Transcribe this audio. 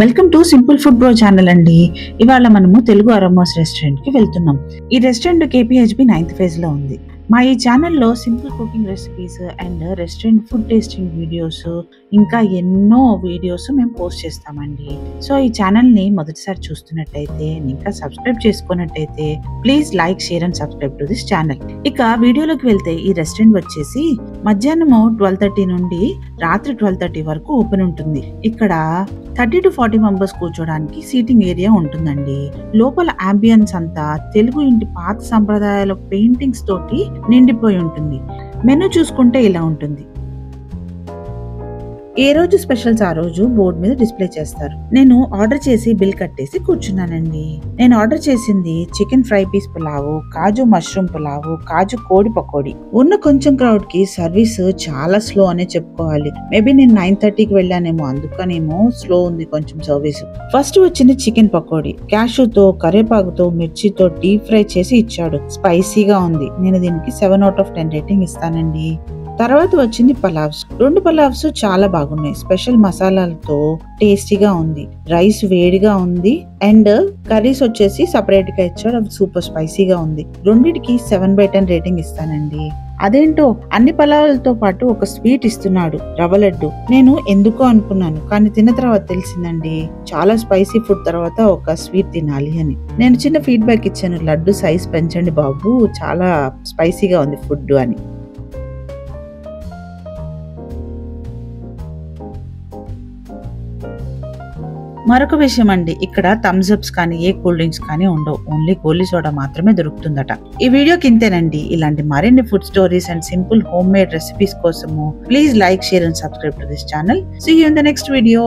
Welcome to simple food bro channel అండి. ఇవాళ మనము తెలుగు అరోమాస్ రెస్టారెంట్ కి వెళ్తున్నాం. ఈ రెస్టారెంట్ KPHB 9th ఫేజ్ లో ఉంది. మా ఈ ఛానల్లో simple cooking recipes and restaurant food tasting videos ఇంకా ఎన్నో వీడియోస్ మేము పోస్ట్ చేస్తామండి. సో ఈ ఛానల్ ని మొదటిసారి చూస్తున్నట్టయితే ఇంకా సబ్స్క్రైబ్ చేసుకున్నట్టయితే please like, share and subscribe to this channel. ఇక వీడియోలోకి వెళ్తే ఈ రెస్టారెంట్ వచ్చేసి మధ్యాహ్నము 12:30 నుండి రాత్రి 12:30 వరకు ఓపెన్ ఉంటుంది. ఇక్కడ 30 to 40 మెంబర్స్ కూర్చోడానికి సీటింగ్ ఏరియా ఉంటుందండి. లోపల అంబియన్స్ అంతా తెలుగు ఇంటి పాత సంప్రదాయాల పెయింటింగ్స్ తోటి నిండిపోయి ఉంటుంది. మెనూ చూసుకుంటే ఇలా ఉంటుంది. ఏ రోజు స్పెషల్స్ ఆ రోజు బోర్డు మీద డిస్ప్లే చేస్తారు. నేను ఆర్డర్ చేసి బిల్ కట్టేసి కూర్చున్నానండి. నేను ఆర్డర్ చేసింది చికెన్ ఫ్రై పీస్ పులావు, కాజు మష్రూమ్ పులావు, కాజు కోడి పకోడీ. ఉన్న కొంచెం క్రౌడ్ కి సర్వీస్ చాలా స్లో అనే చెప్పుకోవాలి. మేబీ నేను 9:30కి వెళ్ళానేమో, అందుకనేమో స్లో ఉంది కొంచెం సర్వీస్. ఫస్ట్ వచ్చింది చికెన్ పకోడీ. క్యాషూతో, కరేపాకుతో, మిర్చితో డీప్ ఫ్రై చేసి ఇచ్చాడు. స్పైసీగా ఉంది. నేను దీనికి 7 out of 10 రేటింగ్ ఇస్తానండి. తర్వాత వచ్చింది పలావ్స్. 2 పలావ్స్ చాలా బాగున్నాయి. స్పెషల్ మసాలాలతో టేస్టీగా ఉంది. రైస్ వేడిగా ఉంది అండ్ కర్రీస్ వచ్చేసి సపరేట్ గా ఇచ్చాడు. అవి సూపర్ స్పైసీగా ఉంది. రెండిటికి 7/10 రేటింగ్ ఇస్తానండి. అదేంటో అన్ని పలావులతో పాటు ఒక స్వీట్ ఇస్తున్నాడు, రవ్వ లడ్డు. నేను ఎందుకో అనుకున్నాను, కానీ తిన్న తర్వాత తెలిసిందండి చాలా స్పైసీ ఫుడ్ తర్వాత ఒక స్వీట్ తినాలి అని. నేను చిన్న ఫీడ్బ్యాక్ ఇచ్చాను, లడ్డు సైజ్ పెంచండి బాబు, చాలా స్పైసీగా ఉంది ఫుడ్ అని. మరొక విషయం అండి, ఇక్కడ థమ్స్ అప్స్ కానీ ఏ కూల్ డ్రింక్స్ కానీ ఉండవు. ఓన్లీ గోలీ సోడా మాత్రమే దొరుకుతుందట. ఈ వీడియోకి ఇంతేనండి. ఇలాంటి మరిన్ని food stories and simple homemade recipes కోసము please like, share and subscribe to this channel. See you in the next video.